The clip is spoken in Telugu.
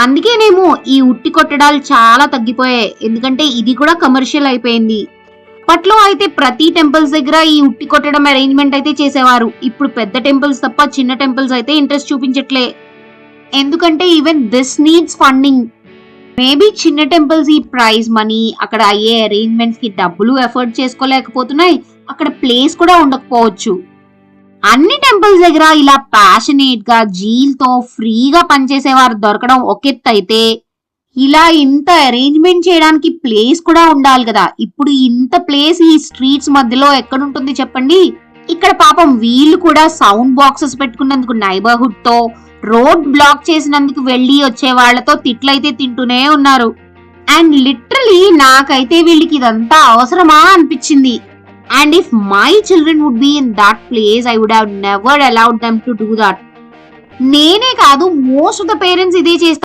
అందుకేనేమో ఈ ఉట్టి కొట్టడాలు చాలా తగ్గిపోయాయి, ఎందుకంటే ఇది కూడా కమర్షియల్ అయిపోయింది. అప్పట్లో అయితే ప్రతి టెంపుల్స్ దగ్గర ఈ ఉట్టి కొట్టడం అరేంజ్మెంట్ అయితే చేసేవారు. ఇప్పుడు పెద్ద టెంపుల్స్ తప్ప చిన్న టెంపుల్స్ అయితే ఇంట్రెస్ట్ చూపించట్లే, ఎందుకంటే even this needs funding. Maybe చిన్న టెంపుల్స్ ఈ ప్రైజ్ మనీ, అక్కడ అయ్యే అరేంజ్మెంట్స్ కి డబ్బులు ఎఫర్ట్ చేసుకోలేకపోతున్నాయి, అక్కడ ప్లేస్ కూడా ఉండకపోవచ్చు. అన్ని టెంపుల్స్ దగ్గర ఇలా ప్యాషనేట్ గా జీల్తో ఫ్రీగా పనిచేసేవారు దొరకడం ఒక ఎత్తు అయితే, ఇలా ఇంత అరేంజ్మెంట్ చేయడానికి ప్లేస్ కూడా ఉండాలి కదా. ఇప్పుడు ఇంత ప్లేస్ ఈ స్ట్రీట్స్ మధ్యలో ఎక్కడుంటుంది చెప్పండి. ఇక్కడ పాపం వీళ్ళు కూడా సౌండ్ బాక్సెస్ పెట్టుకున్నందుకు నైబర్హుడ్ తో, రోడ్ బ్లాక్ చేసినందుకు వెళ్లి వచ్చే వాళ్లతో తిట్లయితే తింటూనే ఉన్నారు. అండ్ లిటరలీ నాకైతే వీళ్ళకి ఇదంతా అవసరమా అనిపించింది. And if my children would be in that place, I would have never allowed them to do that. నేనే కాదు, మోస్ట్ ఆఫ్ ద పేరెంట్స్ ఇదే చేస్తారు.